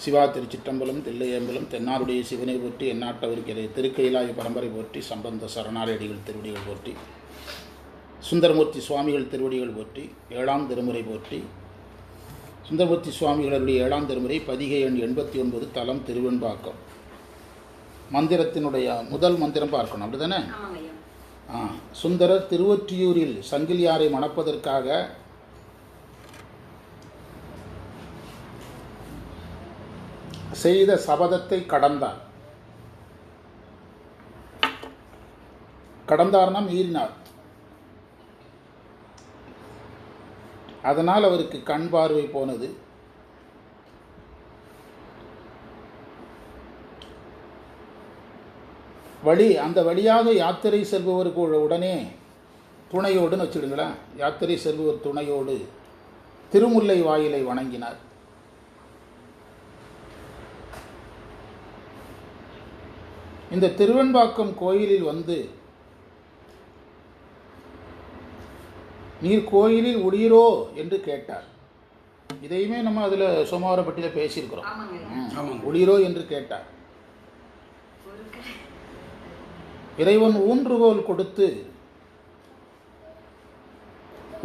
சிவா திருச்சிற்றம்பலம் தில்லையம்பலம் தென்னாருடைய சிவனை போற்றி எந்நாட்டவருக்கு திருக்கையிலாய பரம்பரை போற்றி சம்பந்த சரணாலயடிகள் திருவடிகள் போற்றி சுந்தரமூர்த்தி சுவாமிகள் திருவடிகள் போற்றி ஏழாம் திருமுறை போற்றி சுந்தரமூர்த்தி சுவாமிகளுடைய ஏழாம் திருமுறை பதிகை எண் 89 தலம் திருவெண்பாக்கம். மந்திரத்தினுடைய முதல் மந்திரம் பார்க்கணும், அப்படி தானே? சுந்தரர் திருவொற்றியூரில் சங்கிலியாரை மணப்பதற்காக செய்த சபதத்தை கடந்தார்னா மீறினார். அதனால் அவருக்கு கண் பார்வை போனது. அந்த வழியாக யாத்திரை செல்பவருக்கு உடனே துணையோடுன்னு வச்சுடுங்களேன், யாத்திரை செல்பவர் துணையோடு திருமுல்லை வாயிலை வணங்கினார். இந்த திருவெண்பாக்கம் கோயிலில் வந்து நீர் கோயிலில் உளிரோ என்று கேட்டார். இதையுமே நம்ம அதில் சோமவாரப்பட்டியில் பேசியிருக்கிறோம். உளிரோ என்று கேட்டார். இறைவன் ஊன்றுகோல் கொடுத்து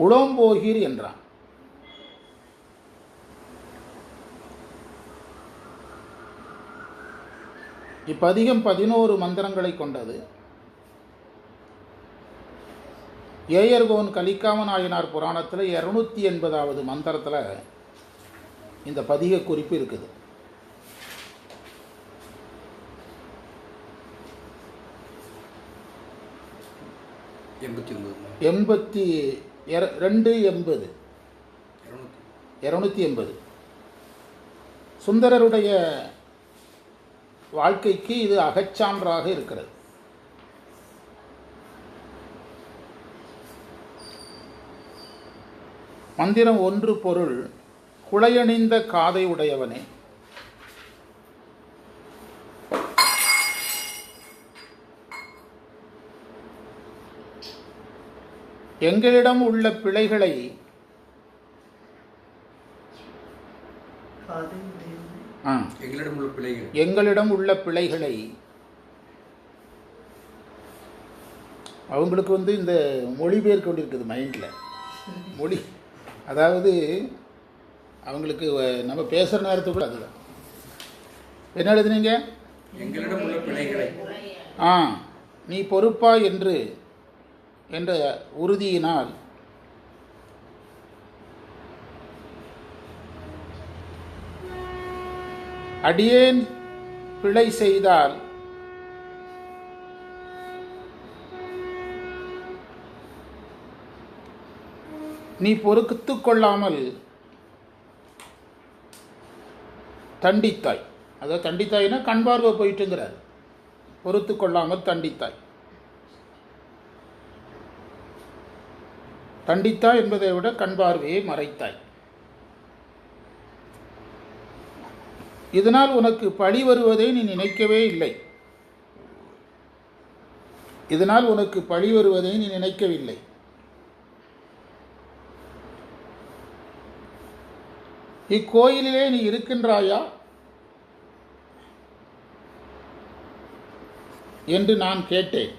உளம்போகீர் என்றான். இப்பதிகம் 11 மந்திரங்களை கொண்டது. ஏயர்கோன் கலிக்காம நாயனார் புராணத்தில் 280வது மந்திரத்தில் இந்த பதிக குறிப்பு இருக்குது. சுந்தரருடைய வாழ்க்கைக்கு இது அகச்சான்றாக இருக்கிறது. மந்திரம் 1 பொருள்: குளையணிந்த காதை உடையவனே, எங்களிடம் உள்ள பிழைகளை அவங்களுக்கு இந்த மொழிபெயர்க்க வேண்டியிருக்குது மைண்டில். மொழி அதாவது அவங்களுக்கு நம்ம பேசுகிற நேரத்துக்குள்ள அதுதான். என்ன எழுதுனீங்க? எங்களிடம் உள்ள பிழைகளை நீ பொறுப்பா என்ற உறுதியினால் அடியேன் பிழை செய்தால் நீ பொறுத்து கொள்ளாமல் தண்டித்தாய். அதாவது தண்டித்தாய்னா கண் பார்வை போயிட்டுங்கிறார். பொறுத்து கொள்ளாமல் தண்டித்தாய். தண்டித்தாய் என்பதை விட கண் பார்வையை மறைத்தாய். இதனால் உனக்கு பழி வருவதை நீ நினைக்கவே இல்லை. நினைக்கவில்லை. இக்கோயிலிலே நீ இருக்கின்றாயா என்று நான் கேட்டேன்.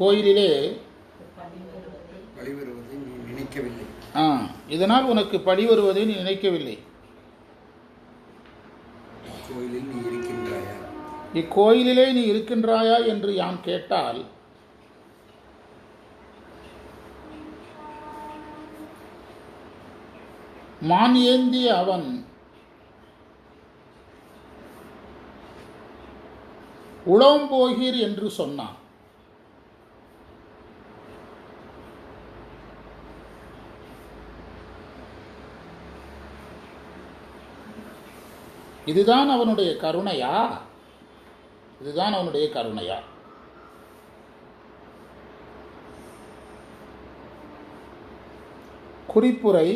கோயிலிலே இதனால் உனக்கு பழி வருவதை நீ நினைக்கவில்லை. இக்கோயிலிலே நீ இருக்கின்றாயா என்று யான் கேட்டால் மான் ஏந்திய அவன் உளம்போகீர் என்று சொன்னான். இதுதான் அவனுடைய கருணையா? குறிப்புரை: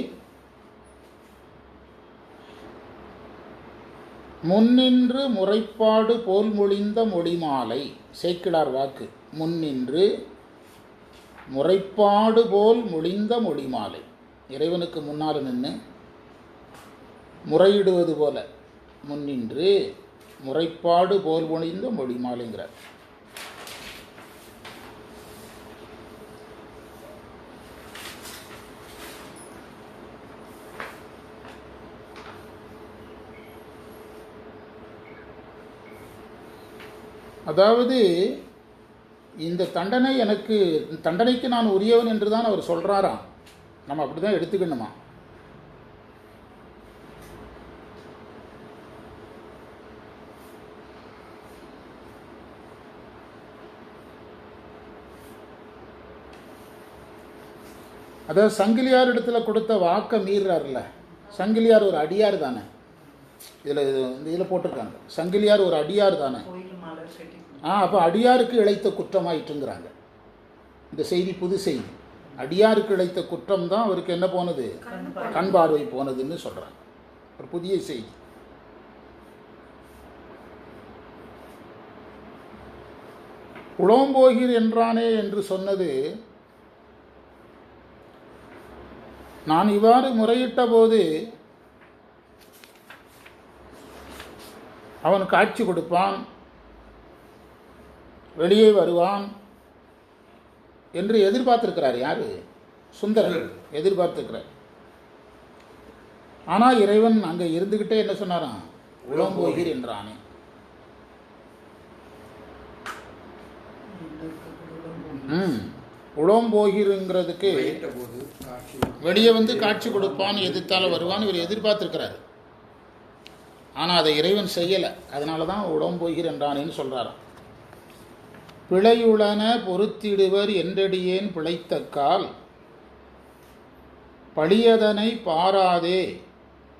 முன்னின்று முறைப்பாடு போல் மொழிந்த மொழிமாலை. சேக்கிழார் வாக்கு. முன்னின்று முறைப்பாடு போல் மொழிந்த மொழிமாலை. இறைவனுக்கு முன்னால் நின்று முறையிடுவது போல முன்னின்று முறைப்பாடு போல் ஒணிந்த மொழிமாலைங்கிறார். அதாவது இந்த தண்டனைக்கு நான் உரியவன் என்று தான் அவர் சொல்கிறாராம். நம்ம அப்படி தான் எடுத்துக்கணுமா? அதாவது சங்கிலியார் இடத்துல கொடுத்த வாக்கை மீறார்ல. சங்கிலியார் ஒரு அடியார் தானே, இதில் போட்டிருக்காங்க. சங்கிலியார் ஒரு அடியார் தானே. அப்போ அடியாருக்கு இழைத்த குற்றமாயிட்டுங்கிறாங்க. இந்த செய்தி புது செய்தி. அடியாருக்கு இழைத்த குற்றம் தான் அவருக்கு என்ன போனது, கண் பார்வை போனதுன்னு சொல்கிறாங்க. ஒரு புதிய செய்தி. உளம்போகிற் என்றானே என்று சொன்னது, நான் இவ்வாறு முறையிட்ட போது அவன் காட்சி கொடுப்பான், வெளியே வருவான் என்று எதிர்பார்த்திருக்கிறார். யாரு? சுந்தரர் எதிர்பார்த்திருக்கிறார். ஆனால் இறைவன் அங்கே இருந்துக்கிட்டே என்ன சொன்னாராம்? உளம்போகிற் என்றானே. உளம்போகிறங்கிறதுக்கு வெளியே வந்து காட்சி கொடுப்பான், எதிர்த்தால வருவான் இவர் எதிர்பார்த்திருக்கிறார். ஆனால் அதை இறைவன் செய்யலை. அதனால தான் உளம்போகிற் என்றானேன்னு சொல்கிறாராம். பிழையுளன பொறுத்திடுவர் என்றடியேன் பிழைத்தக்கால் பழியதனை பாராதே.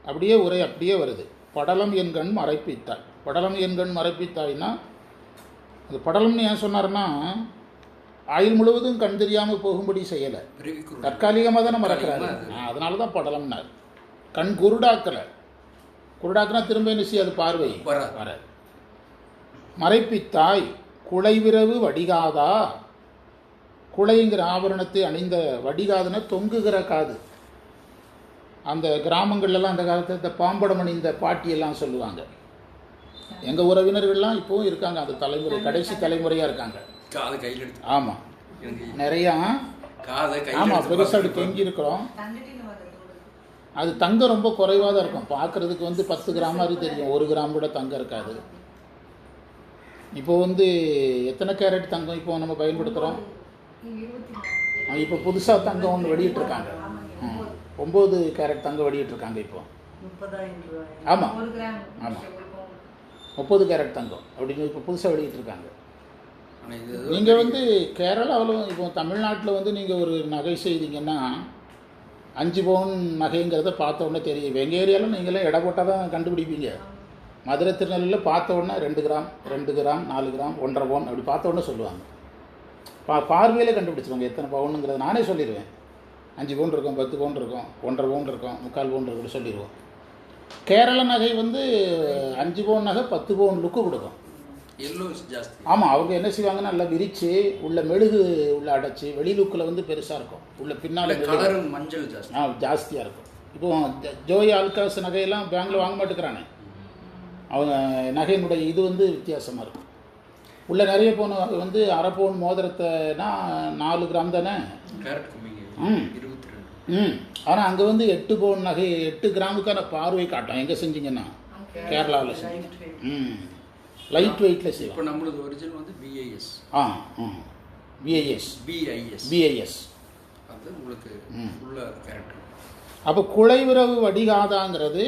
அப்படியே வருது. படலம் என்கண் மறைப்பித்தாய். படலம் என்கண் மறைப்பித்தாய்னா, அது படலம்னு ஏன் சொன்னார்னா, ஆயுள் முழுவதும் கண் தெரியாமல் போகும்படி செய்யலை, தற்காலிகமாக தானே மறக்கிறாரு. அதனால தான் படலம்னார். கண் குருடாக்கலை. குருடாக்குனா திரும்ப என்ன செய்யாது, பார்வை வர. மறைப்பித்தாய் குலைவிரவு வடிகாதா. குலைங்கிற ஆபரணத்தை அணிந்த, வடிகாதுன்னா தொங்குகிற காது. அந்த கிராமங்கள்லாம் அந்த காலத்தில் இந்த பாம்படம் அணிந்த பாட்டியெல்லாம் சொல்லுவாங்க. எங்கள் உறவினர்கள்லாம் இப்போவும் இருக்காங்க, அந்த தலைமுறை, கடைசி தலைமுறையாக இருக்காங்க. ஆமாம், நிறையா. ஆமாம், பெருசாக தொங்கி இருக்கிறோம். அது தங்கம் ரொம்ப குறைவாக தான் இருக்கும். பார்க்குறதுக்கு வந்து 10 கிராம் மாதிரி தெரியும், 1 கிராம் கூட தங்கம் இருக்காது. இப்போ வந்து எத்தனை கேரட் தங்கம் இப்போ நம்ம பயன்படுத்துகிறோம்? இப்போ புதுசாக தங்கம் ஒன்று வெளியிட்டிருக்காங்க. 9 கேரட் தங்கம் வெளியிட்டிருக்காங்க இப்போ. ஆமாம் ஆமாம், 30 கேரட் தங்கம் அப்படின்னு இப்போ புதுசாக வெளியிட்டிருக்காங்க. நீங்கள் வந்து கேரளாவில், இப்போ தமிழ்நாட்டில் வந்து நீங்கள் ஒரு நகை செய்தீங்கன்னா 5 பவுன் நகைங்கிறத பார்த்த உடனே தெரியும். எங்கள் ஏரியாவில் நீங்களாம் எடை போட்டால் தான் கண்டுபிடிப்பீங்க. மதுரை திருநெல்வேலியில் பார்த்த உடனே 2 கிராம் 4 கிராம் 1.5 பவுன் அப்படி பார்த்த உடனே சொல்லுவாங்க. பார்வையிலே கண்டுபிடிச்சிருவாங்க எத்தனை பவுனுங்கிறத. நானே சொல்லிடுவேன். 5 பவுன் இருக்கும், 10 பவுன் இருக்கும், 1.5 பவுன் இருக்கும், 3/4 பவுன் இருக்கும் சொல்லிடுவோம். கேரள நகை வந்து 5 பவுன் நகை 10 பவுன் லுக்கு கொடுக்கும். ஆமாம், அவங்க என்ன செய்வாங்கன்னா நல்லா விரித்து உள்ள மெழுகு உள்ள அடைச்சி, வெளி லுக்கில் வந்து பெருசாக இருக்கும், உள்ள பின்னால் மஞ்சள் ஜாஸ்தியாக இருக்கும். இப்போ ஜோய் ஆல்காஸ் நகையெல்லாம் பேங்கில் வாங்க மாட்டேங்கிறானே, அவங்க நகையினுடைய இது வந்து வித்தியாசமாக இருக்கும். உள்ள நிறைய பவுன் வந்து 1/2 பவுன் மோதிரத்தைனா 4 கிராம் தானே. ஆனால் அங்கே வந்து 8 பவுன் நகை 8 கிராமுக்கான பார்வை காட்டும். எங்கே செஞ்சிங்கன்னா கேரளாவில் செஞ்சு லைட் வெயிட்டில் செய்வோம். இப்போ நம்மளது ஒரிஜினல் வந்து பிஐஎஸ். பிஐஎஸ் அது உங்களுக்கு உள்ள கேரக்டர். அப்போ குலைவிரவு வடிகாதாங்கிறது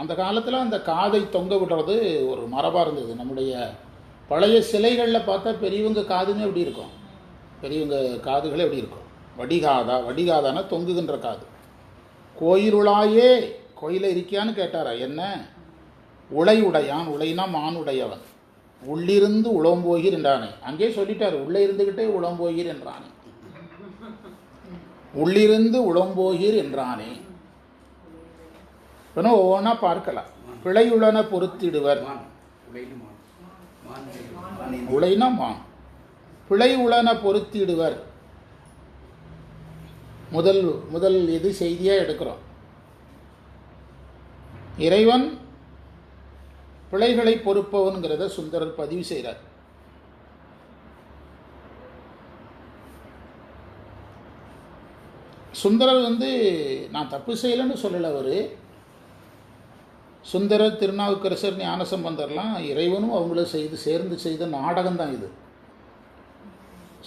அந்த காலத்தில் அந்த காதை தொங்க விடுறது ஒரு மரபாக இருந்தது. நம்முடைய பழைய சிலைகளில் பார்த்தா பெரியவங்க காதுமே எப்படி இருக்கும், பெரியவங்க காதுகளே எப்படி இருக்கும். வடிகாதான தொங்குகின்ற காது. கோயிலுளாயே, கோயிலில் இருக்கியான்னு கேட்டாரா என்ன? உளை உடையான், உளைனா மான் உடையவன். உள்ளிருந்து உளம்போகிற் என்றானே. அங்கே சொல்லிட்டார், உள்ளே இருந்துக்கிட்டே உளம்போகிற் என்றானே. உள்ளிருந்து உளம்போகிற் என்றானே. இப்போ ஒவ்வொன்றா பார்க்கலாம். பிழையுளன பொறுத்திடுவர். உளைனா மான். பிழை உளன பொறுத்திடுவர். முதல் இது செய்தியாக எடுக்கிறோம். இறைவன் பிழைகளை பொறுப்பவன்கிறத சுந்தரர் பதிவு செய்கிறார். சுந்தரர் நான் தப்பு செய்யலைன்னு சொல்லலை. அவர் சுந்தரர், திருநாவுக்கரசர், ஞானசம்பந்தர்லாம் இறைவனும் அவங்களும் சேர்ந்து செய்த நாடகம் தான் இது.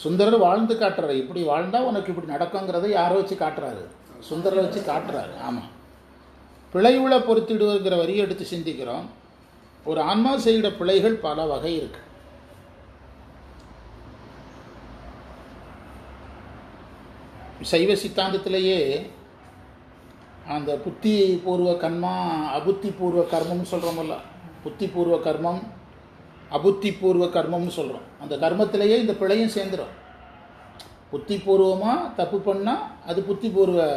சுந்தரர் வாழ்ந்து காட்டுறாரு. இப்படி வாழ்ந்தால் உனக்கு இப்படி நடக்குங்கிறத யாரோ வச்சு காட்டுறாரு, சுந்தரரை வச்சு காட்டுறாரு. ஆமாம், பிழைவுள பொறுத்திடுவங்கிற வரியை எடுத்து சிந்திக்கிறோம். ஒரு ஆன்மா செய்கிற பிழைகள் பல வகை இருக்கு. சைவ சித்தாந்தத்திலேயே அந்த புத்தி பூர்வ கர்மம், அபுத்தி பூர்வ கர்மம்னு சொல்கிறோமல்ல, புத்தி பூர்வ கர்மம், அபுத்தி பூர்வ கர்மம்னு சொல்கிறோம். அந்த கர்மத்திலேயே இந்த பிழையும் சேர்ந்துடும். புத்தி பூர்வமாக தப்பு பண்ணால் அது புத்தி பூர்வ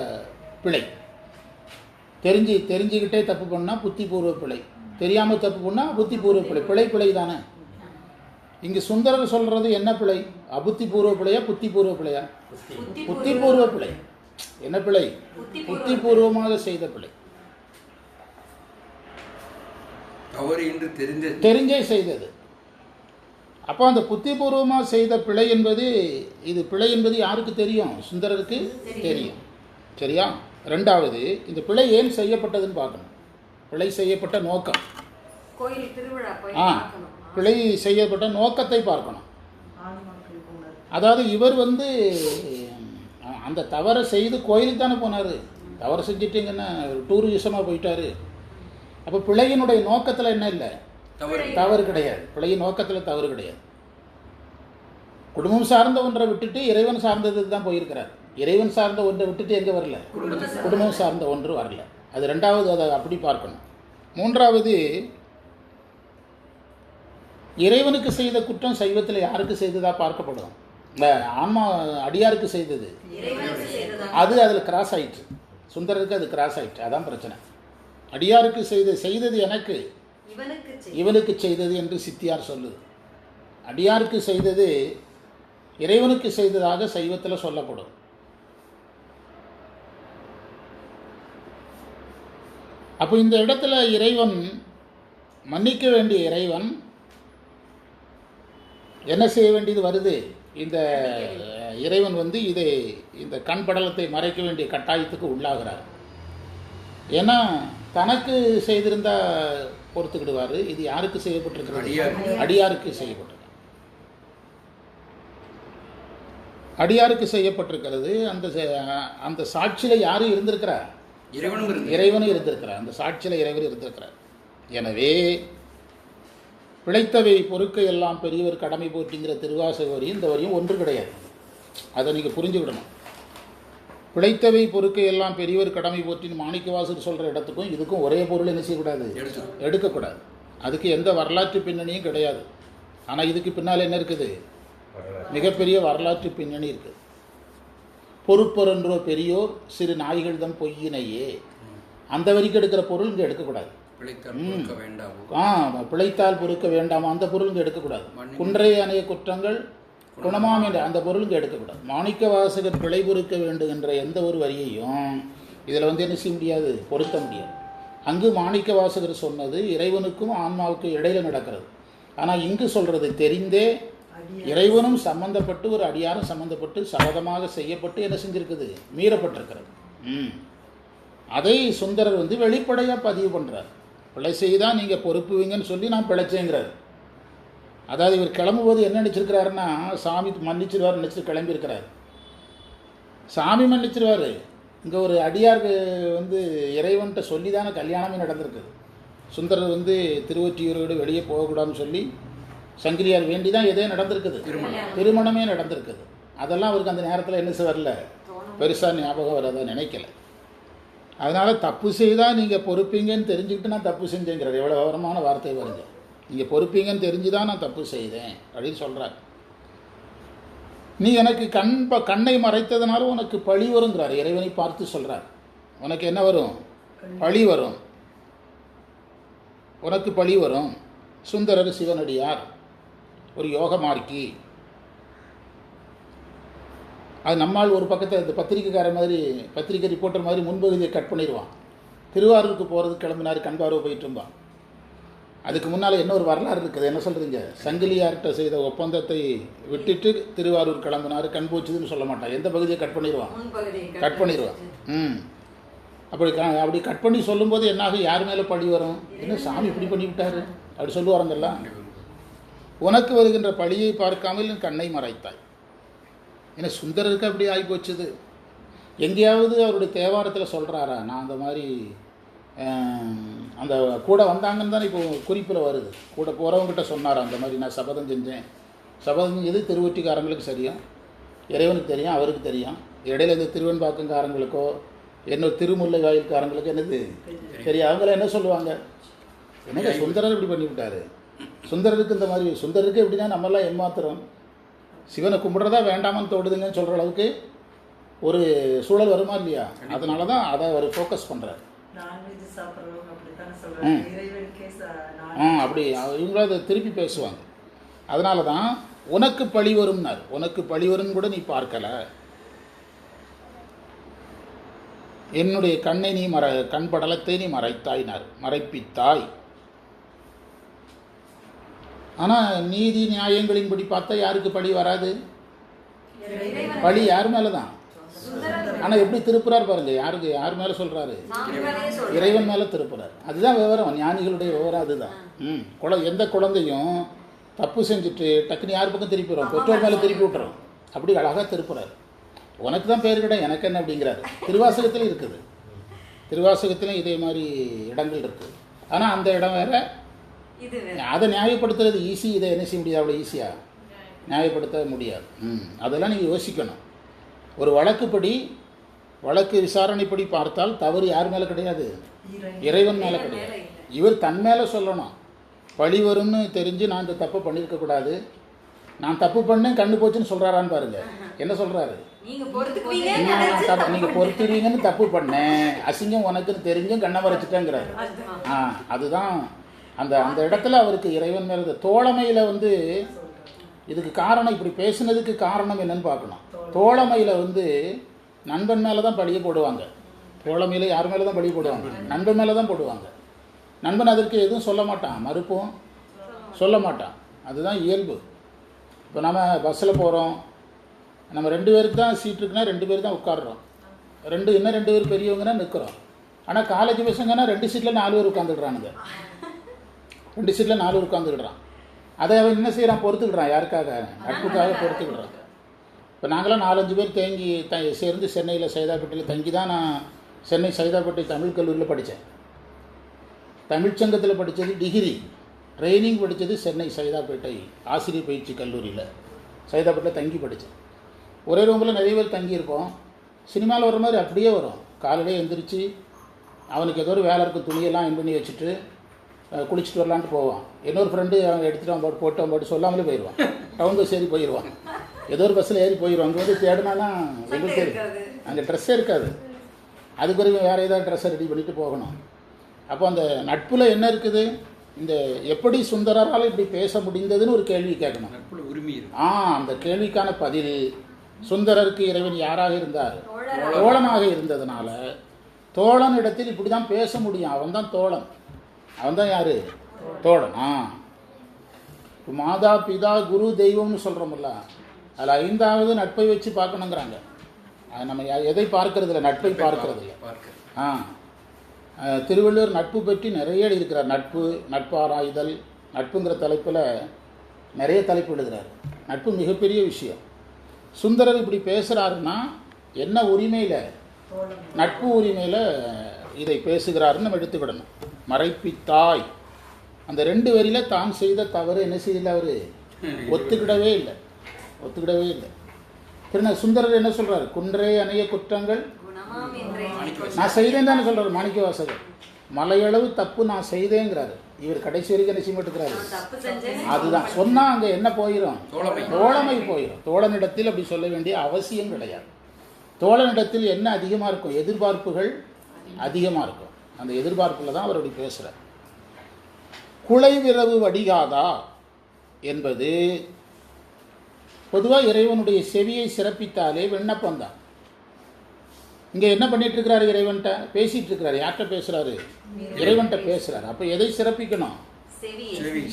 பிழை, தெரிஞ்சுக்கிட்டே தப்பு பண்ணால் புத்தி பூர்வ பிழை, தெரியாமல் தப்பு பண்ணால் புத்தி பூர்வ பிழை. பிழை தானே. இங்கே சுந்தரர் சொல்கிறது என்ன பிழை? அபுத்தி பூர்வ பிழையா புத்தி பூர்வ பிழையா? புத்தி பூர்வ பிழை. என்ன பிழை? புத்தி பூர்வமாக செய்த பிழை, தெரிஞ்சே செய்தது. அப்போ அந்த புத்தி பூர்வமாக செய்த பிழை என்பது, இது பிழை என்பது யாருக்கு தெரியும்? சுந்தரருக்கு தெரியும். சரியா? ரெண்டாவது, இந்த பிழை ஏன் செய்யப்பட்டதுன்னு பார்க்கணும். பிழை செய்யப்பட்ட நோக்கம், பிழை செய்யப்பட்ட நோக்கத்தை பார்க்கணும். அதாவது இவர் அந்த தவறை செய்து கோயிலுக்கு தானே போனார். தவறு செஞ்சிட்டிங்கன்னா டூரிசமாக போயிட்டார். அப்போ பிழையினுடைய நோக்கத்தில் என்ன இல்லை? தவறு கிடையாது. பிழையின் நோக்கத்தில் தவறு கிடையாது. குடும்பம் சார்ந்த ஒன்றை விட்டுட்டு இறைவன் சார்ந்ததுக்கு தான் போயிருக்கிறார். இறைவன் சார்ந்த ஒன்றை விட்டுட்டு எங்கே வரல? குடும்பம் சார்ந்த ஒன்று வரல. அது ரெண்டாவது, அதை அப்படி பார்க்கணும். மூன்றாவது, இறைவனுக்கு செய்த குற்றம் சைவத்தில் யாருக்கு செய்ததா பார்க்கப்படும்? ஆன்மா அடியாருக்கு செய்தது, அது அதில் கிராஸ் ஆயிற்று. சுந்தரருக்கு அது கிராஸ் ஆயிற்று. அதான் பிரச்சனை. அடியாருக்கு செய்தது எனக்கு, இவனுக்கு செய்தது என்று சித்தியார் சொல்லுது. அடியாருக்கு செய்தது இறைவனுக்கு செய்ததாக சைவத்தில் சொல்லப்படும். அப்போ இந்த இடத்துல இறைவன், மன்னிக்க வேண்டிய இறைவன் என்ன செய்ய வேண்டியது வருது? இந்த இறைவன் இந்த கண் படலத்தை மறைக்க வேண்டிய கட்டாயத்துக்கு உள்ளாகிறார். ஏன்னா தனக்கு செய்திருந்தா பொறுத்துக்கிடுவார். இது யாருக்கு செய்யப்பட்டிருக்கிறது? அடியாருக்கு செய்யப்பட்டிருக்கிறது. அடியாருக்கு செய்யப்பட்டிருக்கிறது. அந்த சாட்சியில் யாரும் இருந்திருக்கிறார்? இறைவனும் இருந்திருக்கிறார். அந்த சாட்சியில் இறைவன் இருந்திருக்கிறார். எனவே பிழைத்தவை பொறுக்க எல்லாம் பெரியவர் கடமை போற்றிங்கிற திருவாசக வரியும் இந்த வரியும் ஒன்று கிடையாது. அதை நீங்கள் புரிஞ்சுக்கிடணும். பிழைத்தவை பொறுக்க எல்லாம் பெரியவர் கடமை போற்றின்னு மாணிக்கவாசகர் சொல்கிற இடத்துக்கும் இதுக்கும் ஒரே பொருள் என்ன செய்யக்கூடாது? எடுக்கக்கூடாது. அதுக்கு எந்த வரலாற்று பின்னணியும் கிடையாது. ஆனால் இதுக்கு பின்னால் என்ன இருக்குது? மிகப்பெரிய வரலாற்று பின்னணி இருக்குது. பொறுப்பொருன்றோ பெரியோர் சிறு நாய்கள் தம் பொய்யினையே, அந்த வரிக்கு எடுக்கிற பொருள் இங்கே எடுக்கக்கூடாது. பிழைத்தால் பொறுக்க வேண்டாமா, அந்த பொருள் இங்கே எடுக்கக்கூடாது. குன்றை அணைய குற்றங்கள் குணமாம் என்ற அந்த பொருள் இங்கே எடுக்கக்கூடாது. மாணிக்க வாசகர் பிழை பொறுக்க வேண்டும் என்ற எந்த ஒரு வரியையும் இதில் என்ன செய்ய முடியாது? பொருத்த முடியாது. அங்கு மாணிக்க வாசகர் சொன்னது இறைவனுக்கும் ஆன்மாவுக்கும் இடையில நடக்கிறது. ஆனால் இங்கு சொல்கிறது தெரிந்தே இறைவனும் சம்பந்தப்பட்டு ஒரு அடியாரும் சம்பந்தப்பட்டு சபதமாக செய்யப்பட்டு என்ன செஞ்சிருக்குது? மீறப்பட்டிருக்கிறது. அதை சுந்தரர் வெளிப்படையாக பதிவு பண்ணுறார். பிழை செய்தால் நீங்கள் பொறுப்புவீங்கன்னு சொல்லி நான் பிழைச்சேங்கிறார். அதாவது இவர் கிளம்பும்போது என்ன நினச்சிருக்கிறாருன்னா, சாமி மன்னிச்சிருவார் நினச்சிட்டு கிளம்பியிருக்கிறார். சாமி மன்னிச்சிருவார். இங்கே ஒரு அடியாருக்கு இறைவன்கிட்ட சொல்லி தானே கல்யாணமே நடந்திருக்கு. சுந்தரர் திருவொற்றியூரோடு வெளியே போகக்கூடாதுன்னு சொல்லி சங்கிலியார் வேண்டி தான் எதே நடந்திருக்குது, திருமணமே நடந்திருக்குது. அதெல்லாம் அவருக்கு அந்த நேரத்தில் என்ன வரல, பெருசாக ஞாபகம் வரதை நினைக்கல. அதனால் தப்பு செய்தால் நீங்கள் பொறுப்பீங்கன்னு தெரிஞ்சுக்கிட்டு நான் தப்பு செஞ்சேங்கிறார். எவ்வளோ விவரமான வார்த்தை வருங்க. நீங்கள் பொறுப்பீங்கன்னு தெரிஞ்சு தான் நான் தப்பு செய்தேன் அப்படின்னு சொல்கிறார். நீ எனக்கு கண்ணை மறைத்ததுனால உனக்கு பழி வருங்கிறார். இறைவனை பார்த்து சொல்கிறார். உனக்கு என்ன வரும்? பழி வரும். உனக்கு பழி வரும். சுந்தரர் சிவனடியார், ஒரு யோக மார்க்கி. அது நம்மால் ஒரு பக்கத்தை இந்த பத்திரிக்கைக்கார மாதிரி, பத்திரிக்கை ரிப்போர்ட்டர் மாதிரி முன்பகுதியை கட் பண்ணிடுவான். திருவாரூருக்கு போகிறதுக்கு கிளம்பினார், கண்பார்வை போயிட்டு இருந்தான். அதுக்கு முன்னால் இன்னொரு வரலாறு இருக்குது. என்ன சொல்கிறீங்க? சங்கிலியார்கிட்ட செய்த ஒப்பந்தத்தை விட்டுட்டு திருவாரூர் கிளம்பினார். கண் போச்சுதுன்னு சொல்ல மாட்டான். எந்த பகுதியை கட் பண்ணிடுவான்? கட் பண்ணிடுவான். அப்படி கட் பண்ணி சொல்லும்போது என்னாகும்? யார் மேலே பழி வரும்? என்ன சாமி இப்படி பண்ணிவிட்டாரு அப்படி சொல்லுவாருங்கல்ல. உனக்கு வருகின்ற பழியை பார்க்காமல் என் கண்ணை மறைத்தாய். ஏன்னா சுந்தரருக்கு அப்படி ஆகி போச்சுது. எங்கேயாவது அவருடைய தேவாரத்தில் சொல்கிறாரா நான் அந்த மாதிரி அந்த கூட வந்தாங்கன்னு தானே இப்போ குறிப்பில் வருது. கூட போகிறவங்ககிட்ட சொன்னார் அந்த மாதிரி நான் சபதம் செஞ்சேன். சபதம் செஞ்சது திருவொற்றிக்காரங்களுக்கு சரியும், இறைவனுக்கு தெரியும், அவருக்கு தெரியும். இடையில இந்த திருவெண்பாக்கங்காரங்களுக்கோ என்ன திருமுல்லை வாயில்காரங்களுக்கோ என்னது தெரியும். அவங்கள என்ன சொல்லுவாங்க? என்னங்க சுந்தரர் இப்படி பண்ணிவிட்டாரு, சுந்தரருக்கு இந்த மாதிரி, சுந்தரருக்கு எப்படின்னா நம்மளாம் ஏமாத்துறோம், சிவனை கும்பிட்றதா வேண்டாமான்னு தோடுதுங்கன்னு சொல்கிற அளவுக்கு ஒரு சூழல் வருமா இல்லையா? அதனால தான் அதை அவர் ஃபோக்கஸ் பண்ணுறாரு. அப்படி இவங்களும் அதை திருப்பி பேசுவாங்க. அதனால தான் உனக்கு பழி வரும்னார். உனக்கு பழி வரும்னு கூட நீ பார்க்கல. என்னுடைய கண்ணை நீ கண் படலத்தை நீ மறைத்தாயினார், மறைப்பித்தாய். ஆனால் நீதி நியாயங்களின்படி பார்த்தா யாருக்கு பழி வராது? பழி யார் மேலே தான். ஆனால் எப்படி திருப்புறார் பாருங்க. யாருக்கு? யார் மேலே சொல்கிறாரு? இறைவன் மேலே திருப்புறார். அதுதான் விவரம், ஞானிகளுடைய விவரம் அதுதான். எந்த குழந்தையும் தப்பு செஞ்சுட்டு டக்குன்னு யார் பக்கம் திருப்பிடுறோம்? பெற்றோர் மேலே திருப்பி விட்டுறோம். அப்படி அழகாக திருப்புறார். உனக்கு தான் பேர் கிடையாது, எனக்கு என்ன அப்படிங்கிறாரு. திருவாசகத்திலும் இருக்குது. திருவாசகத்திலும் இதே மாதிரி இடங்கள் இருக்குது. ஆனால் அந்த இடம் வேற. அதை நியாயப்படுத்துறது ஈஸி. இதை என்ன செய்ய முடியாது? அவ்வளோ ஈஸியாக நியாயப்படுத்த முடியாது. அதெல்லாம் நீங்கள் யோசிக்கணும். ஒரு வழக்குப்படி, வழக்கு விசாரணைப்படி பார்த்தால் தவறு யார் மேலே கிடையாது? இறைவன் மேலே கிடையாது. இவர் தன் மேலே சொல்லணும். பழி வரும்னு தெரிஞ்சு நான் இந்த தப்பு பண்ணியிருக்கக்கூடாது, நான் தப்பு பண்ணேன் கண்ணு போச்சுன்னு சொல்கிறாரான்னு பாருங்க. என்ன சொல்கிறாரு? நீங்கள் பொறுத்துவீங்கன்னு தப்பு பண்ணேன், அசிங்கம் உனக்குன்னு தெரிஞ்சும் கண்ணை மறைச்சிட்டேங்கிறாரு. அதுதான் அந்த அந்த இடத்துல அவருக்கு இறைவன் மேலே தோழமையில் இதுக்கு காரணம், இப்படி பேசுனதுக்கு காரணம் என்னன்னு பார்க்கணும். தோழமையில் நண்பன் மேலே தான் பழியை போடுவாங்க. தோழமையில் யார் மேலே தான் பழியை போடுவாங்க? நண்பன் மேலே தான் போடுவாங்க. நண்பன் அதற்கு எதுவும் சொல்ல மாட்டான், மறுப்பும் சொல்ல மாட்டான். அதுதான் இயல்பு. இப்போ நம்ம பஸ்ஸில் போகிறோம், நம்ம 2 பேருக்கு தான் சீட் இருக்குன்னா 2 பேர் தான் உட்காடுறோம். இன்னும் 2 பேர் பெரியவங்கன்னா நிற்கிறோம். ஆனால் காலேஜ் பசங்கன்னா 2 சீட்டில் 4 பேர் உட்காந்துடுறானுங்க. 2 சீட்டில் 4 பேர் உட்காந்துக்கிடுறான். அதை அவன் என்ன செய்கிறான்? பொறுத்துக்கிடுறான். யாருக்காக? நட்புக்காக பொறுத்துக்கிடுறான். இப்போ நாங்களாம் 4-5 பேர் சேர்ந்து சென்னையில் சைதாப்பேட்டையில் தங்கி தான் நான் சென்னை சைதாப்பேட்டை தமிழ் கல்லூரியில் படித்தேன். தமிழ்ச்சங்கத்தில் படித்தது டிகிரி, ட்ரைனிங் படித்தது சென்னை சைதாப்பேட்டை ஆசிரியர் பயிற்சி கல்லூரியில் சைதாப்பேட்டையில் தங்கி படித்தேன். ஒரே ரூமில் நிறைய பேர் தங்கியிருப்போம். சினிமாவில் வர மாதிரி அப்படியே வரும். காலையிலே எழுந்திரிச்சு அவனுக்கு ஏதோ ஒரு வேலை இருக்கும், துணியெல்லாம் இன் பண்ணி வச்சுட்டு குளிச்சுட்டு வரலான்ட்டு போவான். இன்னொரு ஃப்ரெண்டு அவன் எடுத்துகிட்டு அவன் போட்டு அவன் போட்டு சொல்லாமலே போயிடுவான். டவுன் பஸ் ஏறி போயிடுவான். ஏதோ ஒரு பஸ்ஸில் ஏறி போயிடுவான். அங்கே தேடினானா எங்களுக்கு அங்கே ட்ரெஸ்ஸே இருக்காது. அதுக்கு பிறகு வேறு ஏதாவது ட்ரெஸ்ஸை ரெடி பண்ணிட்டு போகணும். அப்போ அந்த நட்பில் என்ன இருக்குது? இந்த எப்படி சுந்தரரால் இப்படி பேச முடிந்ததுன்னு ஒரு கேள்வி கேட்கணும். அந்த கேள்விக்கான பதில், சுந்தரருக்கு இறைவன் யாராக இருந்தார்? தோழனாக இருந்ததுனால தோழன் இடத்தில் இப்படி தான் பேச முடியும். அவன் தான் தோழன். அவன் தான் யார்? தோழன். மாதா பிதா குரு தெய்வம்னு சொல்கிறோம்ல, அதில் 5வது நட்பை வச்சு பார்க்கணுங்கிறாங்க. நம்ம எதை பார்க்கறது இல்லை? நட்பை பார்க்கறது இல்லை. திருவள்ளுவர் நட்பு பற்றி நிறைய எழுதியிருக்கிறார். நட்பு, நட்பாராய்தல், நட்புங்கிற தலைப்பில் நிறைய தலைப்பு எழுதுகிறார். நட்பு மிகப்பெரிய விஷயம். சுந்தரர் இப்படி பேசுகிறாருன்னா என்ன உரிமையில்? நட்பு உரிமையில் இதை பேசுகிறாருன்னு நம்ம எடுத்துக்கிடணும். மறைப்பித்தாய், அந்த 2 வரியில் தான் செய்த தவறு என்ன செய்யல? அவர் ஒத்துக்கிடவே இல்லை. சுந்தரர் என்ன சொல்கிறார்? குன்றே அணைய குற்றங்கள் நான் செய்தேன் தானே சொல்கிறார் மாணிக்க வாசகர். மலையளவு தப்பு நான் செய்தேங்கிறாரு. இவர் கடைசி வரைக்கும் என்ன செய்ய மாட்டேங்கிறாரு? அதுதான் சொன்னால் அங்கே என்ன போயிடும்? தோழமை போயிடும். தோழனிடத்தில் அப்படி சொல்ல வேண்டிய அவசியம் கிடையாது. தோழனிடத்தில் என்ன அதிகமாக இருக்கும்? எதிர்பார்ப்புகள் அதிகமாக இருக்கும். அந்த எதிர்பார்ப்பில் தான் அவர் அப்படி பேசுகிறார். குலைவிரவு வடிகாதா என்பது பொதுவாக இறைவனுடைய செவியை சிறப்பித்தாலே விண்ணப்பம் தான். இங்கே என்ன பண்ணிட்டு இருக்கிறாரு? இறைவன்கிட்ட பேசிகிட்டு இருக்கிறாரு. யார்கிட்ட பேசுகிறாரு? இறைவன்கிட்ட பேசுகிறாரு. அப்போ எதை சிறப்பிக்கணும்?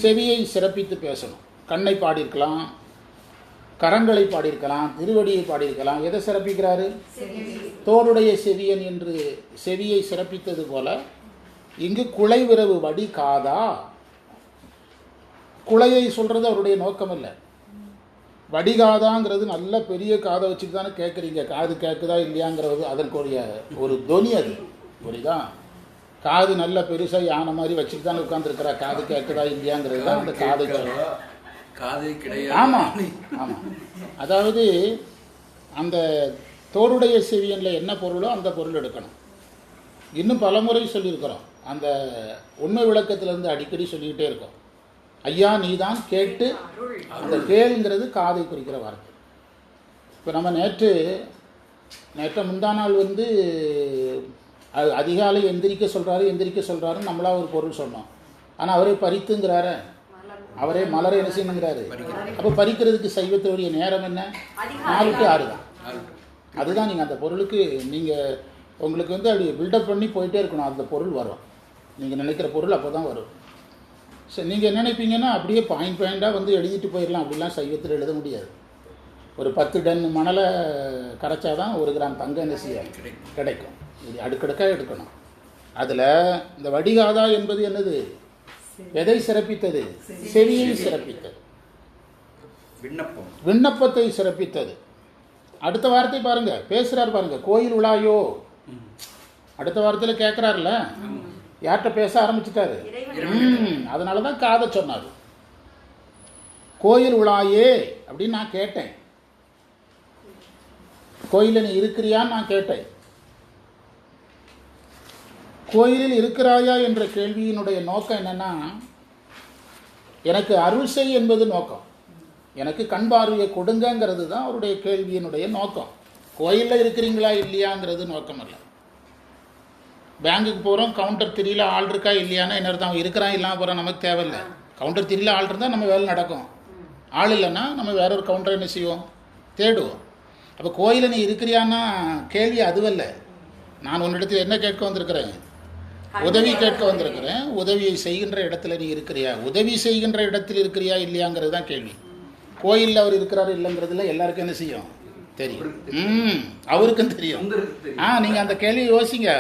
செவியை சிறப்பித்து பேசணும். கண்ணை பாடியிருக்கலாம், கரங்களை பாடியிருக்கலாம், திருவடியை பாடியிருக்கலாம். எதை சிறப்பிக்கிறாரு? தோளுடைய செவியன் என்று செவியை சிறப்பித்தது போல இங்கு குலைவிரவு வடி காதா. குலையை சொல்கிறது அவருடைய நோக்கம் இல்லை. வடிகாதாங்கிறது நல்ல பெரிய காதை வச்சுட்டு தானே கேட்குறீங்க. காது கேட்குதா இல்லையாங்கிறது அதற்குரிய ஒரு தொனி. அது புரியுதான்? காது நல்ல பெருசாக யானை மாதிரி வச்சுட்டு தானே உட்காந்துருக்கிறா. காது கேட்குதா இல்லையாங்கிறது தான் அந்த காது. ஆமாம் ஆமாம். அதாவது அந்த தோளுடைய செவியனில் என்ன பொருளோ அந்த பொருள் எடுக்கணும். இன்னும் பல முறை சொல்லியிருக்கிறோம். அந்த உண்மை விளக்கத்திலேருந்து அடிக்கடி சொல்லிக்கிட்டே இருக்கோம். ஐயா நீதான் கேட்டு, அந்த கேளுங்கிறது காதை குறிக்கிற வார்த்தை. இப்போ நம்ம நேற்று முந்தா நாள் அதிகாலை எந்திரிக்க சொல்கிறாரு நம்மளா ஒரு பொருள் சொன்னோம். ஆனால் அவரே பறித்துங்கிறார, அவரே மலரை என்ன செய்யணுங்கிறாரு. அப்போ பறிக்கிறதுக்கு சைவத்தினுடைய நேரம் என்ன? 4 to 6 தான். அதுதான் நீங்கள் அந்த பொருளுக்கு நீங்கள் உங்களுக்கு அப்படி பில்டப் பண்ணி போயிட்டே இருக்கணும். அந்த பொருள் வரும். நீங்கள் நினைக்கிற பொருள் அப்போ தான் வரும். சரி, நீங்கள் என்ன நினைப்பீங்கன்னா அப்படியே பாயிண்டாக எழுதிட்டு போயிடலாம். அப்படிலாம் சைவத்தில் எழுத முடியாது. ஒரு 10 டன் மணலை கரைச்சா தான் 1 கிராம் தங்கம் என்ன செய்ய கிடைக்கும். இது அடுக்கடுக்காக எடுக்கணும். அதில் இந்த வடிகாதா என்பது என்னது? எதை சிறப்பித்தது? செவியை சிறப்பித்தது, விண்ணப்பத்தை சிறப்பித்தது. அடுத்த வார்த்தை பாருங்க, பேசுறார் பாருங்க. கோயில் உலாயோ, அடுத்த வார்த்தையில் கேட்குறாருல, யார்கிட்ட பேச ஆரம்பிச்சுட்டாரு. அதனால தான் காதை சொன்னார். கோயில் உலாயே அப்படின்னு நான் கேட்டேன். கோயிலில் நீ இருக்கிறியான்னு நான் கேட்டேன். கோயிலில் இருக்கிறாயா என்ற கேள்வியினுடைய நோக்கம் என்னன்னா, எனக்கு அருள் செய் என்பது நோக்கம். எனக்கு கண் பார்வையை கொடுங்கிறது தான் அவருடைய கேள்வியினுடைய நோக்கம். கோயிலில் இருக்கிறீங்களா இல்லையாங்கிறது நோக்கம் அல்ல. பேங்குக்கு போகிறோம், கவுண்டர் 3 ஆள் இருக்கா இல்லையானா என்ன அர்த்தம்? இருக்கிறான் இல்லாமல் போகிறோம், நமக்கு தேவையில்லை. கவுண்டர் 3 ஆள் இருந்தால் நம்ம வேலை நடக்கும். ஆள் இல்லைன்னா நம்ம வேற ஒரு கவுண்டர் என்ன செய்வோம்? தேடுவோம். அப்போ கோயிலில் நீ இருக்கிறியான்னா கேள்வி அதுவல்ல. நான் உன்னிடத்தில் என்ன கேட்க வந்திருக்கிறேன்? உதவி கேட்க வந்திருக்கிறேன். உதவியை செய்கின்ற இடத்துல நீ இருக்கிறியா, உதவி செய்கின்ற இடத்தில் இருக்கிறியா இல்லையாங்கிறது தான் கேள்வி. கோயிலில் அவர் இருக்கிறாரு இல்லைங்கிறதுல எல்லாருக்கும் என்ன செய்யும்? தெரியும். அவருக்கும் தெரியும். நீங்கள் அந்த கேள்வியை யோசிங்க.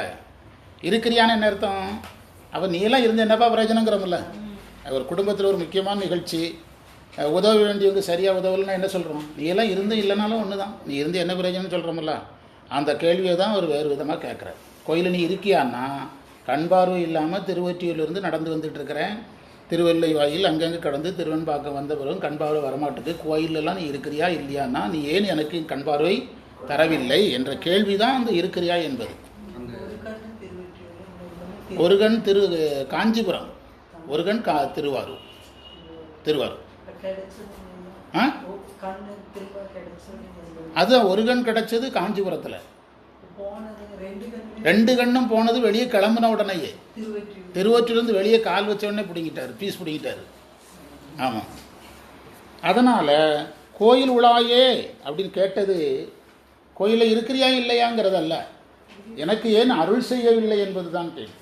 இருக்கிறியான்னு என்ன அர்த்தம்? அப்போ நீ எல்லாம் இருந்து என்னப்பா பிரயோஜனங்கிறோம்ல. ஒரு குடும்பத்தில் ஒரு முக்கியமான நிகழ்ச்சி, உதவ வேண்டியவங்க சரியாக உதவலைன்னா என்ன சொல்கிறோம்? நீ எல்லாம் இருந்து இல்லைனாலும் ஒன்று தான். நீ இருந்து என்ன பிரயோஜனம்னு சொல்கிறோம்ல. அந்த கேள்வியை தான் ஒரு வேறு விதமாக கேட்குறார். கோயிலில் நீ இருக்கியான்னா, கண் பார்வை இல்லாமல் திருவொற்றியூரிலிருந்து நடந்து வந்துட்டு இருக்கிறேன், திருவெல்லை வாயில் அங்கங்கே கடந்து திருவெண்பாக்கம் வந்த பிறகு கண் பார்வை வரமாட்டுக்கு, கோயிலெல்லாம் நீ இருக்கிறியா இல்லையான்னா நீ ஏன் எனக்கு கண் பார்வை தரவில்லை என்ற கேள்வி தான் அந்த இருக்கிறியா என்பது. ஒரு கண் காஞ்சிபுரம், ஒரு கண் திருவாரூர். அதுதான் ஒரு கண் கிடைச்சது காஞ்சிபுரத்தில். 2 கண்ணும் போனது வெளியே கிளம்புன உடனேயே. திருவொற்றிலிருந்து வெளியே கால் வச்ச உடனே பீஸ் பிடிங்கிட்டாரு. ஆமாம். அதனால் கோயில் உலாயே அப்படின்னு கேட்டது கோயிலில் இருக்கிறியா இல்லையாங்கிறதல்ல, எனக்கு ஏன் அருள் செய்யவில்லை என்பது தான் கேள்வி.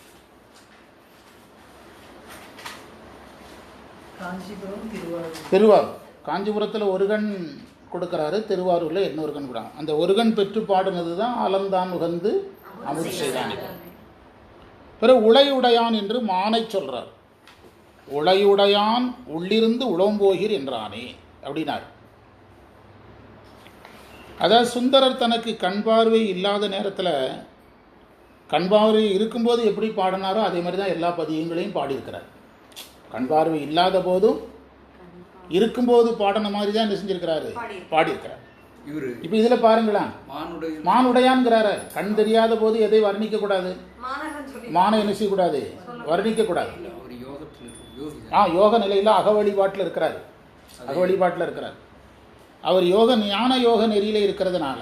திருவாரூர், காஞ்சிபுரத்தில் ஒரு கண் கொடுக்குறாரு, திருவாரூரில் இன்னொரு கண் கொடுக்குறாங்க. அந்த ஒரு கண் பெற்று பாடுனது தான் ஆலந்தான் உகந்து அமுது செய்தான். பிறகு உளையுடையான் என்று மானை சொல்றார். உளையுடையான் உள்ளிருந்து உளம்போகீர் என்றானே அப்படின்னார். அதாவது சுந்தரர் தனக்கு கண் பார்வை இல்லாத நேரத்தில், கண் பார்வை இருக்கும்போது எப்படி பாடினாரோ அதே மாதிரி தான் எல்லா பதியங்களையும் பாடியிருக்கிறார். கண் பார்வை இல்லாத போதும் இருக்கும்போது பாடின மாதிரி தான் என்ன செஞ்சிருக்கிறாரு, பாடியிருக்கிறார். இப்போ இதில் பாருங்களேன், மானுடையான்கிறாரு. கண் தெரியாத போது எதை வர்ணிக்க கூடாது? மான என்ன செய்யக்கூடாது? வர்ணிக்க கூடாது. யோக நிலையில் அக வழிபாட்டில் இருக்கிறார். அவர் ஞான யோக நெறியில் இருக்கிறதுனால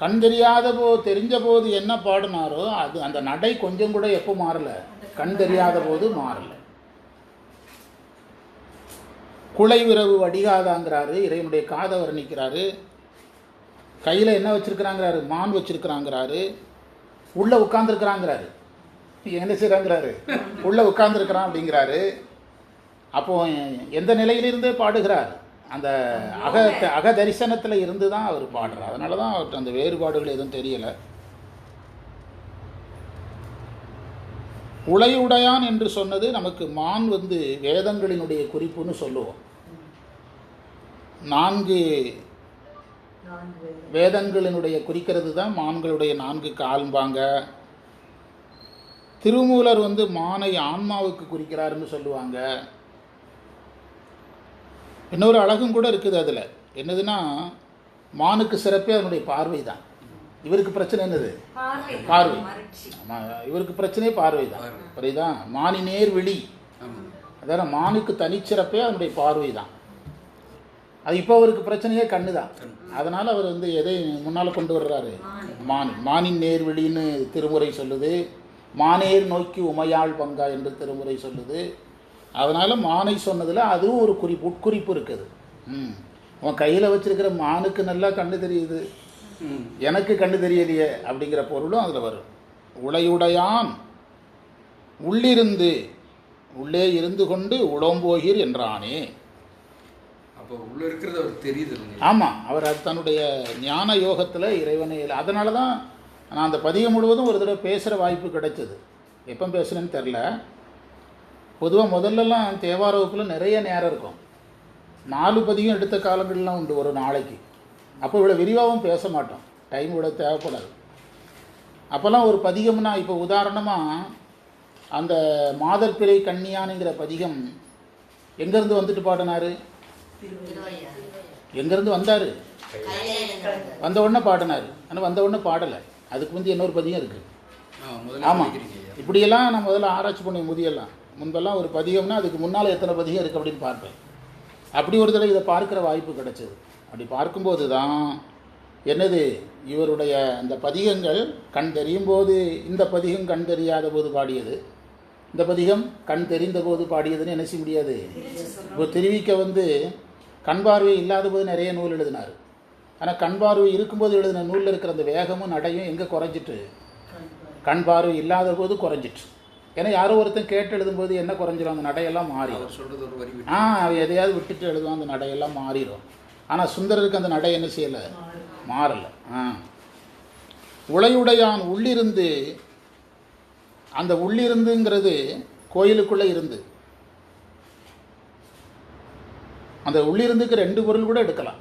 கண் தெரியாத தெரிஞ்ச போது என்ன பாடினாரோ அது அந்த நடை கொஞ்சம் கூட எப்போ மாறல? கண் தெரியாத போது மாறல. குலை விரவு வடிகாதாங்கிறாரு, இறைவனுடைய காதை வர்ணிக்கிறாரு. கையில் என்ன வச்சிருக்கிறாங்கிறாரு? மான் வச்சிருக்கிறாங்கிறாரு. உள்ளே உட்காந்துருக்கிறாங்கிறாரு. என்ன செய்கிறாங்கிறாரு? உள்ளே உட்காந்துருக்கிறான் அப்படிங்கிறாரு. அப்போது எந்த நிலையிலிருந்தே பாடுகிறார், அந்த அக தரிசனத்தில் இருந்து தான் அவர் பாடுறார். அதனால தான் அவர்கிட்ட அந்த வேறுபாடுகள் எதுவும் தெரியலை. உளையுடையான் என்று சொன்னது நமக்கு மான் வேதங்களினுடைய குறிப்புன்னு சொல்லுவோம். 4 வேதங்களினுடைய குறிக்கிறது தான் மான்களுடைய 4 கால்பாங்க. திருமூலர் மானை ஆன்மாவுக்கு குறிக்கிறாருன்னு சொல்லுவாங்க. இன்னொரு அழகும் கூட இருக்குது அதில். என்னதுன்னா, மானுக்கு சிறப்பே அதனுடைய பார்வை தான். இவருக்கு பிரச்சனை என்னது? பார்வை. இவருக்கு பிரச்சனையே பார்வை தான். புரியுதா? மானி நேர் விழி. அதான் மானுக்கு தனிச்சிறப்பே அதனுடைய பார்வை தான். அது இப்போ அவருக்கு பிரச்சனையே கண்ணு தான். அதனால் அவர் எதை முன்னால் கொண்டு வர்றாரு? மானின் நேர்வெளின்னு திருமுறை சொல்லுது. மானேர் நோக்கி உமையாள் பங்கா என்று திருமுறை சொல்லுது. அதனால் மானை சொன்னதில் அதுவும் ஒரு உட்குறிப்பு இருக்குது. உன் கையில் வச்சிருக்கிற மானுக்கு நல்லா கண்ணு தெரியுது, எனக்கு கண்ணு தெரியலையே அப்படிங்கிற பொருளும் அதில் வரும். உளையுடையான் உள்ளே இருந்து கொண்டு உளம்போகீர் என்றானே. உள்ள இருக்கிறது அவர் தெரியுது. ஆமாம், அவர் அது தன்னுடைய ஞான யோகத்தில் இறைவனை. அதனால தான் நான் அந்த பதிகம் முழுவதும் ஒரு தடவை பேசுகிற வாய்ப்பு கிடைச்சது. எப்போ பேசுகிறேன்னு தெரில. பொதுவாக முதல்லலாம் தேவார வகுப்பில் நிறைய நேரம் இருக்கும். 4 பதிகம் எடுத்த காலங்கள்லாம் உண்டு ஒரு நாளைக்கு. அப்போ இவ்வளோ விரிவாகவும் பேச மாட்டோம், டைம் இவ்வளோ தேவைப்படாது. அப்போல்லாம் ஒரு பதிகம்னா, இப்போ உதாரணமாக அந்த மாதர்பிறை கன்னியானுங்கிற பதிகம் எங்கேருந்து வந்துட்டு பாடினார்? எங்கேருந்து வந்தார்? வந்த உடனே பாடினார். ஆனால் வந்த உடனே பாடலை. அதுக்கு இன்னொரு பதிகம் இருக்குது. ஆமாம், இப்படியெல்லாம் நான் முதல்ல ஆராய்ச்சி பண்ணி முன்பெல்லாம் ஒரு பதிகம்னா அதுக்கு முன்னால் எத்தனை பதிகம் இருக்குது அப்படின்னு பார்ப்பேன். அப்படி ஒரு தடவை இதை பார்க்குற வாய்ப்பு கிடைச்சது. அப்படி பார்க்கும்போது தான் என்னது, இவருடைய இந்த பதிகங்கள் கண் தெரியும் போது இந்த பதிகம் கண் தெரியாத போது பாடியது, இந்த பதிகம் கண் தெரிந்த போது பாடியதுன்னு என்ன செய்ய முடியாது. இப்போ தெரிவிக்க கண் பார்வை இல்லாத போது நிறைய நூல் எழுதினார். ஆனால் கண் பார்வை இருக்கும்போது எழுதின நூலில் இருக்கிற அந்த வேகமும் நடையும் எங்கே குறைஞ்சிட்டு? கண் பார்வை இல்லாத போது குறைஞ்சிட்டு. ஏன்னா யாரோ ஒருத்தன் கேட்டு எழுதும்போது என்ன குறைஞ்சிடும்? அந்த நடையெல்லாம் மாறிடும். எதையாவது விட்டுட்டு எழுதுவோம், அந்த நடையெல்லாம் மாறிடும். ஆனால் சுந்தரருக்கு அந்த நடை என்ன செய்யலை? மாறலை. உளையுடையான் உள்ளிருந்து, அந்த உள்ளிருந்துங்கிறது கோயிலுக்குள்ளே இருந்து. அந்த உள்ளிருந்துக்கு 2 பொருள் கூட எடுக்கலாம்.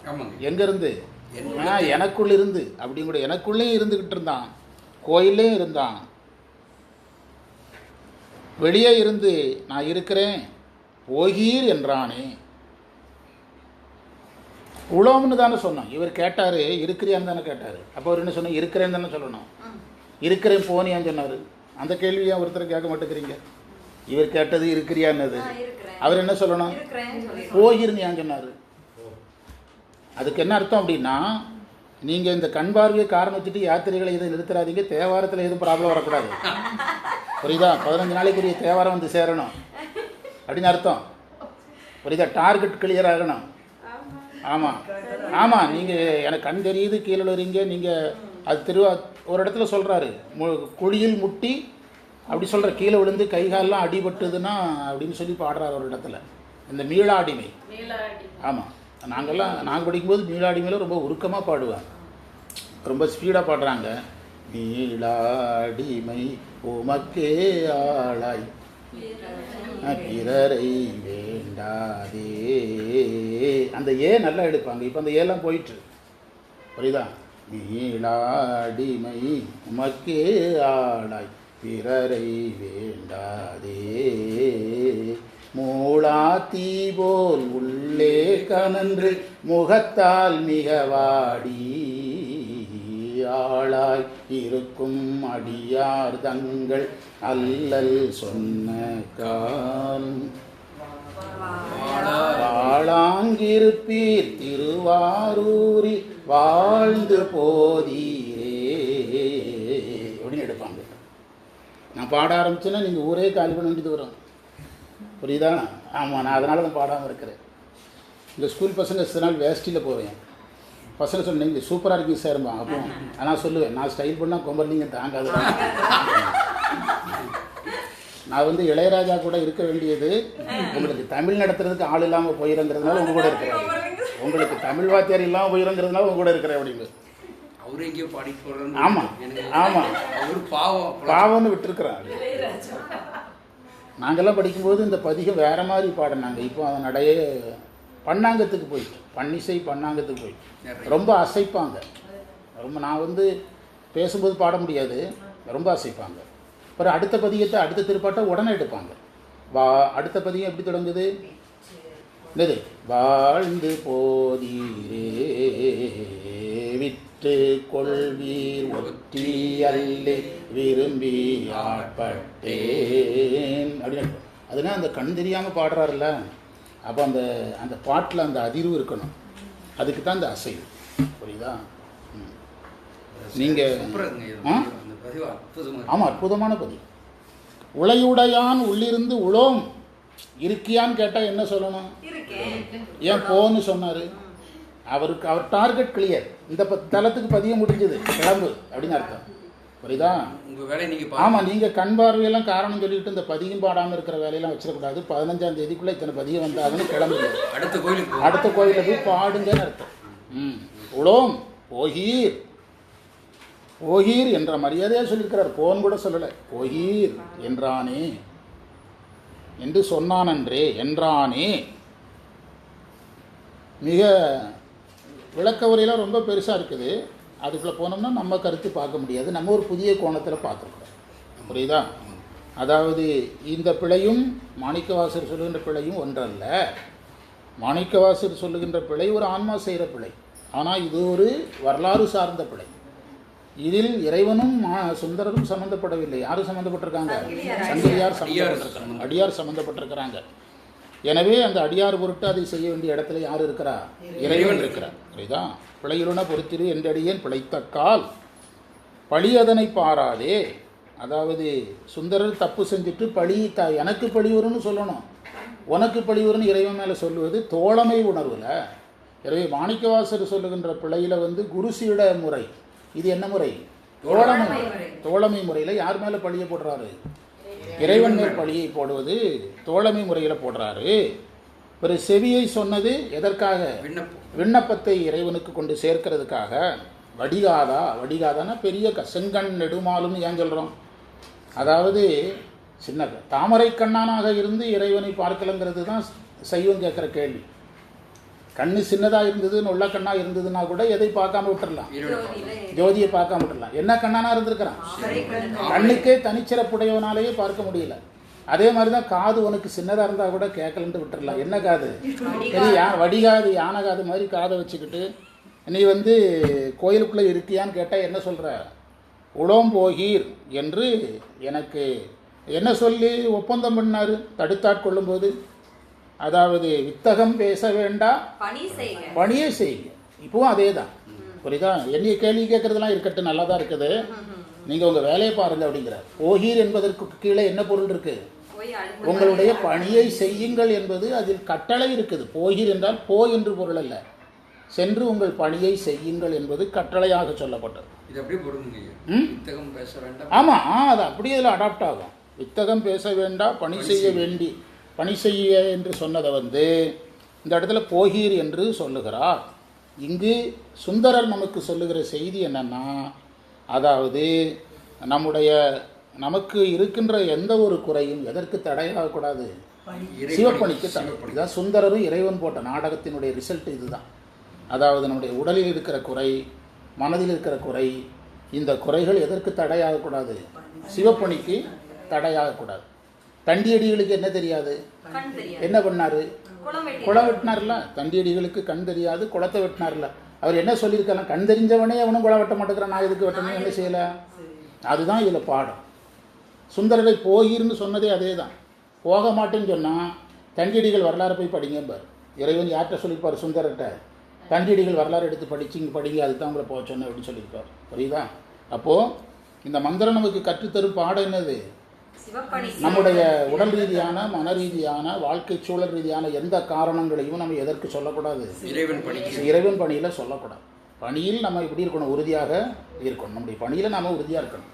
எங்கேருந்து? எனக்குள்ள இருந்து அப்படின்னு கூட. எனக்குள்ளேயும் இருந்துக்கிட்டு இருந்தான், கோயில்லையும் இருந்தான். வெளியே இருந்து நான் இருக்கிறேன் போகீர் என்றானே. உளோம்னு தானே சொன்னோம். இவர் கேட்டார் இருக்கிறியான்னு தானே கேட்டார். அப்போ அவர் என்ன சொன்னார்? இருக்கிறேன்னு தானே சொல்லணும். இருக்கிறேன் போனியான்னு சொன்னார். அந்த கேள்வியாக ஒருத்தர் கேட்க மாட்டேங்கிறீங்க. இவர் கேட்டது இருக்கிறியான்னது. அவர் என்ன சொல்லணும்? போகிர்னு ஏன் சொன்னார்? அதுக்கு என்ன அர்த்தம் அப்படின்னா, நீங்கள் இந்த கண் பார்வையை காரணம் வச்சுட்டு யாத்திரைகளை எதுவும் நிறுத்துறாதீங்க, தேவாரத்தில் எதுவும் ப்ராப்ளம் வரக்கூடாது. புரியுதா? 15 நாளைக்குரிய தேவாரம் சேரணும் அப்படின்னு அர்த்தம். புரியுதா? டார்கெட் கிளியர் ஆகணும். ஆமாம், நீங்கள் எனக்கு கண் தெரியுது கீழே வரீங்க, நீங்கள் அது ஒரு இடத்துல சொல்கிறாரு, குழியில் முட்டி அப்படி சொல்கிற, கீழே விழுந்து கைகாலெலாம் அடிபட்டுதுன்னா அப்படின்னு சொல்லி பாடுறாரு ஒரு இடத்துல. இந்த மீளாடிமை. ஆமாம், நாங்கள் படிக்கும்போது மீளாடிமையில் ரொம்ப உருக்கமாக பாடுவாங்க, ரொம்ப ஸ்பீடாக பாடுறாங்க. மீளாடிமை உமக்கே ஆளாய் பிறரை வேண்டாதே. அந்த நல்லா எடுப்பாங்க. இப்போ அந்த ஏலாம் போயிட்டு, புரியுதா? மீளாடிமை உமக்கே ஆளாய் பிறரை வேண்டாதே. மூளாத்தீ போல் உள்ளே கனன்று முகத்தால் மிக வாடி ஆளாய் இருக்கும் அடியார் தங்கள் அல்லல் சொன்ன கால் ஆளாங்கிருப்பீர் திருவாரூரில் வாழ்ந்து போதீரே அப்படின்னு எடுப்பாங்க. நான் பாட ஆரம்பிச்சேன்னா நீங்கள் ஊரே காலி பண்ண வேண்டியது வரும். புரியுதா? ஆமாம், நான் அதனால தான் பாடாமல் இருக்கிறேன். இந்த ஸ்கூல் பசங்க சில நாள் வேஸ்டியில் போவேன். பசங்க சொன்னீங்க நீங்கள் சூப்பராக இருக்கீங்க சார்மா. அப்போ நான் சொல்லுவேன், நான் ஸ்டைல் பண்ணால் கொம்பர் நீங்கள் தாங்காது. நான் வந்து இளையராஜா கூட இருக்க வேண்டியது உங்களுக்கு தமிழ் நடத்துறதுக்கு ஆள் இல்லாமல் போயிருங்கிறதுனால உங்க கூட இருக்கிறேன். உங்களுக்கு தமிழ் வாத்தியார் இல்லாமல் போயிருங்கிறதுனால உங்க கூட இருக்கிறேன் அப்படின்னு. அவரு எங்கேயோ பாடி போடுறேன்னு. ஆமாம் ஆமாம், அவரு பாவம் பாவம்னு விட்டுருக்குறாங்க. நாங்கள்லாம் படிக்கும்போது இந்த பதிகம் வேற மாதிரி பாடினாங்க. இப்போ அதன் நடையே பண்ணாங்கத்துக்கு போயிட்டு, பன்னிசை பண்ணாங்கத்துக்கு போயிட்டு ரொம்ப அசைப்பாங்க. ரொம்ப நான் வந்து பேசும்போது பாட முடியாது, ரொம்ப அசைப்பாங்க. அப்புறம் அடுத்த பதிகத்தை அடுத்த திருப்பாட்டை உடனே எடுப்பாங்க. அடுத்த பதிகம் எப்படி தொடங்குது? என்னது? வாழ்ந்து போதீரே விட்டு கொள்வீர் ஒற்றி அல்லே விரும்பி ஆட்பட்டேன் அப்படின்னு. அதுனா அந்த கண் தெரியாமல் பாடுறாருல்ல, அப்போ அந்த அந்த பாட்டில் அந்த அதிர்வு இருக்கணும். அதுக்கு தான் அந்த அசைவு. புரியுதா? நீங்கள் ஆமாம், அற்புதமான பதிவு. உளையுடையான் உள்ளிருந்து உளோம் இருக்கியான்னு கேட்டால் என்ன சொல்லணும்? ஏன் போன்னு சொன்னார்? அவர் டார்கெட் கிளியர். இந்த தளத்துக்கு பதிய முடிஞ்சது, கிளம்பு அப்படின்னு அர்த்தம். புரியுதா? ஆமாம், நீங்கள் கண் பார்வையெல்லாம் காரணம் சொல்லிட்டு இந்த பதியம் பாடாமல் இருக்கிற வேலையெல்லாம் வச்சிடக்கூடாது. 15ஆம் தேதிக்குள்ளே இத்தனை பதியம் வந்தாங்கன்னு கிளம்புங்க. அடுத்த கோயிலில் போய் பாடுங்கன்னு அர்த்தம். உளோம் போகீர், போகீர் என்ற மரியாதையாக சொல்லியிருக்கிறார். போன் கூட சொல்லலை, போகீர் என்றானே என்று சொன்னானன்றே என்றானே. மிக விளக்க உரையெல்லாம் ரொம்ப பெருசாக இருக்குது. அதுக்குள்ளே போனோம்னா நம்ம கருத்து பார்க்க முடியாது. நம்ம ஒரு புதிய கோணத்தில் பார்த்துருக்கோம். புரியுதா? அதாவது இந்த பிழையும் மாணிக்கவாசர் சொல்லுகின்ற பிழையும் ஒன்றல்ல. மாணிக்கவாசர் சொல்லுகின்ற பிழை ஒரு ஆன்மா செய்கிற பிழை. ஆனால் இது ஒரு வரலாறு சார்ந்த பிழை. இதில் இறைவனும் சுந்தரரும் சம்மந்தப்படவில்லை. யாரும் சம்மந்தப்பட்டிருக்காங்க? சங்கரியார் சம்மந்தப்பட்டிருக்கிறாங்க, அடியார் சம்மந்தப்பட்டிருக்கிறாங்க. எனவே அந்த அடியார் பொருட்டு அதை செய்ய வேண்டிய இடத்துல யார் இருக்கிறா? இறைவன் இருக்கிறார். புரியுதா? பிழையுடன பொறுத்திரு என்றடியேன் பிழைத்தக்கால் பழி அதனை பாராதே. அதாவது சுந்தரர் தப்பு செஞ்சுட்டு பழி எனக்கு பழி வரும்னு சொல்லணும், உனக்கு பழி வரும்னு இறைவன் மேலே சொல்லுவது தோழமை உணர்வில். எனவே மாணிக்கவாசர் சொல்லுகின்ற பிழையில் வந்து குருசீட முறை. இது என்ன முறை? தோழமை. தோழமை முறையில் யார் மேலே பழியை போடுறாரு? இறைவன் மேல் பழியை போடுவது தோழமை முறையில் போடுறாரு. பிறகு செவியை சொன்னது எதற்காக? விண்ணப்பத்தை இறைவனுக்கு கொண்டு சேர்க்கிறதுக்காக. வடிகாதா, வடிகாதானா பெரிய செங்கண் நெடுமாலும் ஏன் சொல்கிறோம்? அதாவது சின்ன தாமரை கண்ணானாக இருந்து இறைவனை பார்க்கலங்கிறது தான் சைவம் கேட்குற கேள்வி. கண்ணு சின்னதாக இருந்தது, நொல்ல கண்ணாக இருந்ததுன்னா கூட எதை பார்க்காம விட்டுடலாம்? ஜோதியை பார்க்காம விட்டுடலாம். என்ன கண்ணானா இருந்திருக்கிறான்? கண்ணுக்கே தனிச்சிறப்புடையவனாலேயே பார்க்க முடியல. அதே மாதிரி தான் காது உனக்கு சின்னதாக இருந்தால் கூட கேட்கலன்ட்டு விட்டுடலாம். என்ன காது? சரி, வடிகாது, யானை காது மாதிரி காதை வச்சுக்கிட்டு நீ வந்து கோயிலுக்குள்ளே இருக்கியான்னு கேட்டால் என்ன சொல்கிற? உளோம் போகீர் என்று எனக்கு என்ன சொல்லி ஒப்பந்தம் பண்ணார் தடுத்தாட்கொள்ளும்போது? அதாவது வித்தகம் பேச வேண்டாம், பணியை செய்யுங்க. இப்பவும் அதே தான். புரியுதா? என்னைய கேள்வி கேட்கறதுலாம் இருக்கட்டும், நல்லா தான் இருக்குது, நீங்கள் உங்கள் வேலையை பாருங்க அப்படிங்கிறார். போகீர் என்பதற்கு கீழே என்ன பொருள் இருக்கு? உங்களுடைய பணியை செய்யுங்கள் என்பது அதில் கட்டளை இருக்குது. போகீர் என்றால் போ என்று பொருள் அல்ல, சென்று உங்கள் பணியை செய்யுங்கள் என்பது கட்டளையாக சொல்லப்பட்டது. ஆமாம், அது அப்படியே இதில் அடாப்ட் ஆகும். வித்தகம் பேச வேண்டாம், பணி செய்ய வேண்டி, பணி செய்ய என்று சொன்னதை வந்து இந்த இடத்துல போகீர் என்று சொல்லுகிறார். இங்கு சுந்தரர் நமக்கு சொல்லுகிற செய்தி என்னன்னா, அதாவது நமக்கு இருக்கின்ற எந்த ஒரு குறையும் எதற்கு தடையாகக்கூடாது? சிவப்பணிக்கு தடை. இதான் சுந்தரரும் இறைவன் போட்ட நாடகத்தினுடைய ரிசல்ட் இதுதான். அதாவது நம்முடைய உடலில் இருக்கிற குறை, மனதில் இருக்கிற குறை, இந்த குறைகள் எதற்கு தடையாகக்கூடாது? சிவப்பணிக்கு தடையாகக்கூடாது. தண்டியடிகளுக்கு என்ன தெரியாது? என்ன பண்ணாரு? குளம் வெட்டினார்ல. தண்டியடிகளுக்கு கண் தெரியாது, குளத்தை வெட்டினார்ல. அவர் என்ன சொல்லியிருக்கலாம்? கண் தெரிஞ்சவனே அவனும் குளம் வெட்ட மாட்டேங்கிறான், நான் எதுக்கு வெட்டணும்? என்ன செய்யலை? அதுதான் இதில் பாடம். சுந்தரரை போகீர்னு சொன்னதே அதே தான். போக மாட்டேன்னு சொன்னால் தண்டியடிகள் வரலாறு போய் படிங்கம்பார். இறைவன் யார்கிட்ட சொல்லியிருப்பார்? சுந்தரர்கிட்ட. தண்டியடிகள் வரலாறு எடுத்து படிங்க, அதுதான் உங்களை போக சொன்னேன் அப்படின்னு சொல்லியிருப்பார். புரியுதா? அப்போது இந்த மந்திரம் நமக்கு கற்றுத்தரும் பாடம் என்னது? நம்முடைய உடல் ரீதியான, மன ரீதியான, வாழ்க்கை சூழல் ரீதியான எந்த காரணங்களையும் நம்ம எதற்கு சொல்லக்கூடாது? இறைவன் பணியில் சொல்லக்கூடாது. பணியில் நம்ம எப்படி இருக்கணும்? உறுதியாக இருக்கணும். நம்முடைய பணியில் நாம் உறுதியாக இருக்கணும்.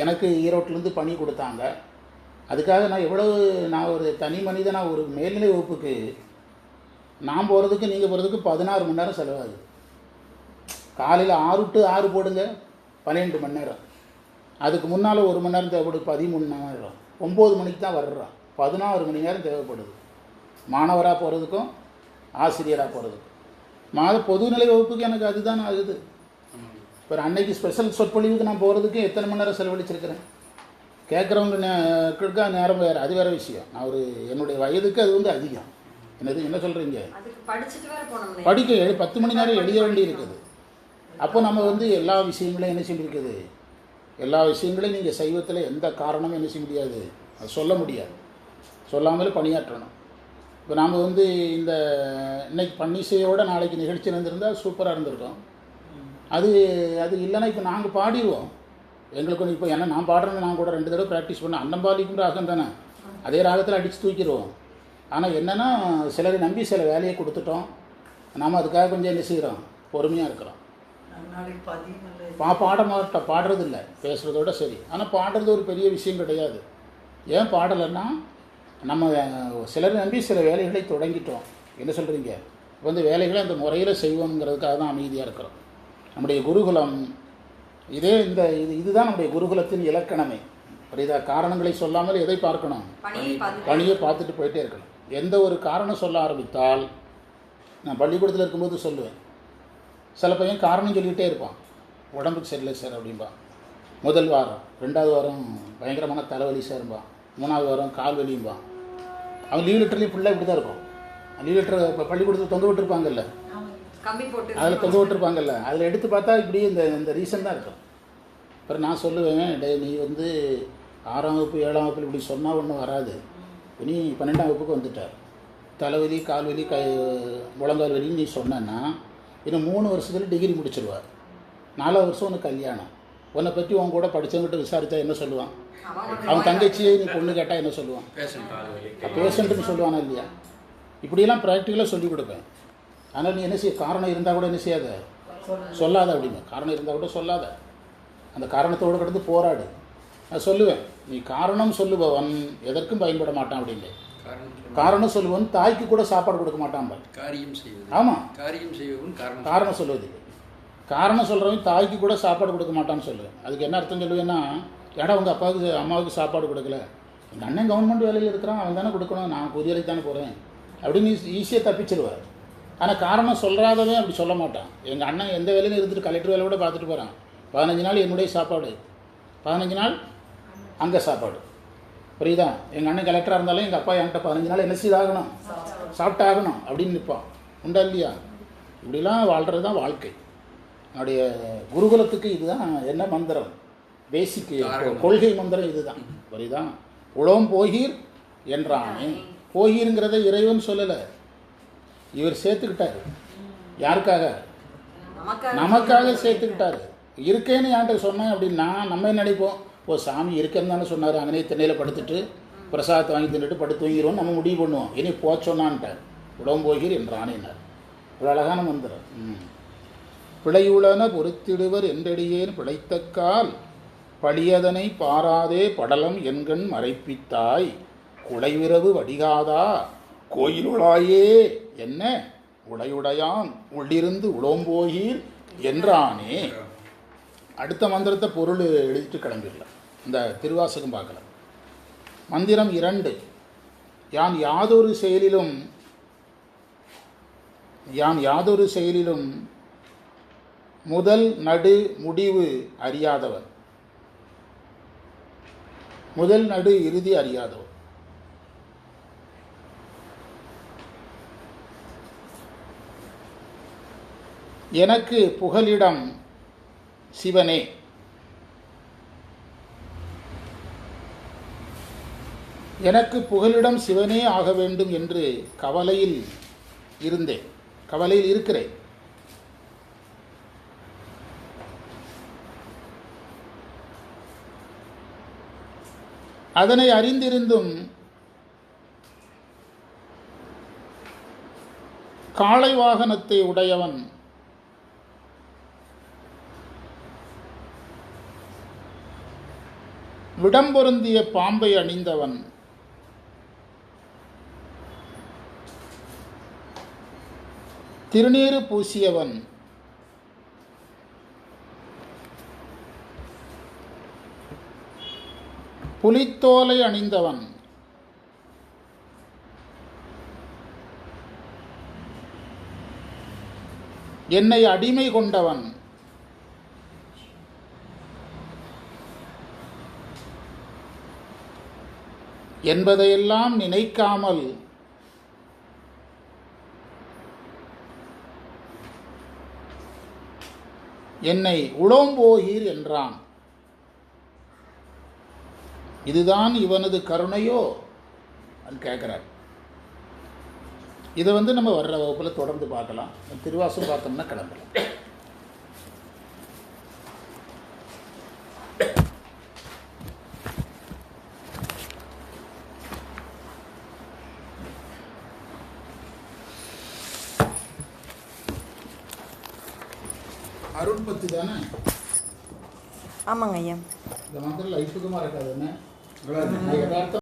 எனக்கு ஈரோட்டிலேருந்து பணி கொடுத்தாங்க, அதுக்காக நான் ஒரு தனி மனிதனாக ஒரு மேல்நிலை வகுப்புக்கு நான் போகிறதுக்கு நீங்கள் போகிறதுக்கு 16 மணி நேரம் செலவாகுது. காலையில் 6 to 6 போடுங்க, 12 மணி நேரம். அதுக்கு முன்னால் 1 மணி நேரம் தேவைப்படுது, 13 மணி நேரம். 9 மணிக்கு தான் வர்றான், 16 மணி நேரம் தேவைப்படுது மாணவராக போகிறதுக்கும் ஆசிரியராக போகிறதுக்கும். பொதுநிலை வகுப்புக்கு எனக்கு அதுதான் ஆகுது. இப்போ அன்னைக்கு ஸ்பெஷல் சொற்பொழிவுக்கு நான் போகிறதுக்கு எத்தனை மணி நேரம் செலவழிச்சிருக்கிறேன். கேட்குறவங்க நேரம் வேறு, அது வேறு விஷயம். நான் என்னுடைய வயதுக்கு அது வந்து அதிகம். என்ன சொல்கிறீங்க, படிக்க 10 மணி நேரம் எழுத வேண்டி இருக்குது. அப்போ நம்ம வந்து எல்லா விஷயங்களையும் என்ன செஞ்சுருக்குது, எல்லா விஷயங்களையும் நீங்கள் சைவத்தில் எந்த காரணமும் என்ன செய்ய முடியாது, அது சொல்ல முடியாது. சொல்லாமலே பணியாற்றணும். இப்போ நாம் வந்து இன்னைக்கு பன்னிசையோடு நாளைக்கு நிகழ்ச்சி இருந்திருந்தால் சூப்பராக இருந்திருக்கோம். அது இல்லைன்னா இப்போ நாங்கள் பாடிடுவோம். எங்களுக்கு இப்போ ஏன்னா நான் பாடுறேன்னு நான் கூட 2 தடவை ப்ராக்டிஸ் பண்ணேன். அன்னம்பாலிக்கும் ராகம் தானே, அதே ராகத்தில் அடித்து தூக்கிடுவோம். ஆனால் என்னென்னா சிலரை நம்பி சில வேலையை கொடுத்துட்டோம். நாம் அதுக்காக கொஞ்சம் என்ன செய்கிறோம், பொறுமையாக இருக்கிறோம். பாடுறது இல்லை, பேசுகிறதோட சரி. ஆனால் பாடுறது ஒரு பெரிய விஷயம் கிடையாது. ஏன் பாடலைன்னா நம்ம சிலரை நம்பி சில வேலைகளை தொடங்கிட்டோம். என்ன சொல்கிறீங்க, வந்து வேலைகளை அந்த முறையில் செய்வோங்கிறதுக்காக தான் அமைதியாக இருக்கிறோம். நம்முடைய குருகுலம் இதுதான் நம்முடைய குருகுலத்தின் இலக்கணமே. புரியுதா? காரணங்களை சொல்லாமல் எதை பார்க்கணும், பணியை பார்த்துட்டு போயிட்டே இருக்கணும். எந்த ஒரு காரணம் சொல்ல ஆரம்பித்தால், நான் பள்ளிக்கூடத்தில் இருக்கும்போது சொல்லுவேன், சில பையன் காரணம் சொல்லிகிட்டே இருப்பான். உடம்புக்கு சரியில்லை சார் அப்படின்பான். முதல் வாரம் 2வது வாரம் பயங்கரமான தலைவலி சார்பான். 3வது வாரம் கால் வலியும்பான். அவன் லீவ் லெட்டர்லேயும் ஃபுல்லாக இப்படி தான் இருக்கும். லீவ் லெட்டர் இப்போ பள்ளிக்கூடத்தில் தொங்க விட்டுருப்பாங்கல்ல, அதில் தொங்க விட்டுருப்பாங்கல்ல, அதில் எடுத்து பார்த்தா இப்படி இந்த ரீசன் தான் இருக்கும். அப்புறம் நான் சொல்லுவேன், நீ வந்து 6ஆம் வகுப்பு 7ஆம் வகுப்பு இப்படி சொன்னால் ஒன்றும் வராது. நீ 12ஆம் வகுப்புக்கு வந்துட்டார், தலைவலி கால்வலி முழங்கால் வலின்னு நீ சொன்னேன்னா இன்னும் 3 வருஷத்தில் டிகிரி முடிச்சிருவார். 4வது வருஷம் உனக்கு கல்யாணம். உன்னை பற்றி உன் கூட படித்தவங்ககிட்ட விசாரித்தா என்ன சொல்லுவான்? அவன் தங்கச்சியை நீ பொண்ணு கேட்டால் என்ன சொல்லுவான்? பேஷண்ட்டுன்னு சொல்லுவானா இல்லையா? இப்படியெல்லாம் ப்ராக்டிக்கலாக சொல்லிக் கொடுப்பேன். ஆனால் நீ என்ன செய்ய, காரணம் இருந்தால் கூட என்ன செய்யாத, சொல்லாத அப்படிங்க. காரணம் இருந்தால் கூட சொல்லாத, அந்த காரணத்தோடு கடந்து போராடு. நான் சொல்லுவேன், நீ காரணம் சொல்லுபவன் எதற்கும் பயன்பட மாட்டான் அப்படின்னு. காரணம் சொல்லுவன் தாய்க்கு கூட சாப்பாடு கொடுக்க மாட்டான். ஆமாம், காரணம் சொல்லுவது. காரணம் சொல்கிறவன் தாய்க்கு கூட சாப்பாடு கொடுக்க மாட்டான்னு சொல்லுவேன். அதுக்கு என்ன அர்த்தம் சொல்லுவேன்னா, ஏடா உங்கள் அப்பாவுக்கு அம்மாவுக்கு சாப்பாடு கொடுக்கல, எங்கள் அண்ணன் கவர்மெண்ட் வேலையில் இருக்கிறான், அவன் தானே கொடுக்கணும், நான் புதிய வேலைக்கு தானே போகிறேன் அப்படின்னு ஈஸியாக தப்பிச்சிருவார். ஆனால் காரணம் சொல்கிறாதவே அப்படி சொல்ல மாட்டான். எங்கள் அண்ணன் எந்த வேலையும் இருந்துட்டு கலெக்டர் வேலை கூட பார்த்துட்டு போகிறான், 15 நாள் என்னுடைய சாப்பாடு, 15 நாள் அங்கே சாப்பாடு. புரியுதா? எங்கள் அண்ணன் கலெக்டராக இருந்தாலும் எங்கள் அப்பா என்கிட்ட 15 நாள் என்ன செய்தாகணும், சாப்பிட்டாகணும் அப்படின்னு நிற்பான். உண்டா இல்லையா? இப்படிலாம் வாழ்கிறது தான் வாழ்க்கை. என்னுடைய குருகுலத்துக்கு இதுதான் என்ன மந்திரம், பேசிக் கொள்கை மந்திரம் இதுதான். புரியுதா? உளம் போகீர் என்றானே. போகீருங்கிறத இறைவன் சொல்லலை, இவர் சேர்த்துக்கிட்டாரு. யாருக்காக? நமக்காக சேர்த்துக்கிட்டாரு. இருக்கேன்னு என்கிட்ட சொன்னேன் அப்படின்னா நம்ம நினைப்போம், ஓ சாமி இருக்கேன்னு தானே சொன்னார், அங்கனே திண்ணையில் படுத்துட்டு பிரசாதத்தை வாங்கி தின்னுட்டு படுத்து தூங்கிடுவோம் நம்ம முடிவு பண்ணுவோம். இனி போச்சோன்னான்ட்டார். உடம்பு போகீர் என்றானேனார். ஒரு அழகான மந்திரம். பிழையுளன பொறுத்திடுவர் என்றடியேன் பிழைத்தக்கால் பழியதனை பாராதே படலம் என்கண் மறைப்பித்தாய் குலைவிரவு வடிகாதா கோயிலுளாயே என்ன உடையுடையான் உள்ளிருந்து உளம்போகீர் என்றானே. அடுத்த மந்திரத்தை பொருள் எழுதிட்டு கிளம்பிடலாம். இந்த திருவாசகம் பார்க்கலாம். மந்திரம் 2. யான் யாதொரு செயலிலும் முதல் நடு முடிவு அறியாதவன், முதல் நடு இறுதி அறியாதவன். எனக்கு புகலிடம் சிவனே, எனக்கு புகலிடம் சிவனே ஆக வேண்டும் என்று கவலையில் இருக்கிறேன். அதனை அறிந்திருந்தும் காளை வாகனத்தை உடையவன் விடம்பொருந்திய பாம்பை அணிந்தவன், திருநீறு பூசியவன், புலித்தோலை அணிந்தவன், என்னை அடிமை கொண்டவன், என்பதையெல்லாம் நினைக்காமல் என்னை உளம்போகீர் என்றான். இதுதான் இவனது கருணையோ கேட்குறார். இதை நம்ம வர்ற வகுப்பில் தொடர்ந்து பார்க்கலாம். திருவாசம் பார்த்தோம்னா கிளம்பலாம். அருள் பத்தி தானே? ஆமாங்க ஐயா. இந்த மந்திரம் லைஃபுக்குமா இருக்காதுன்னு யதார்த்தம்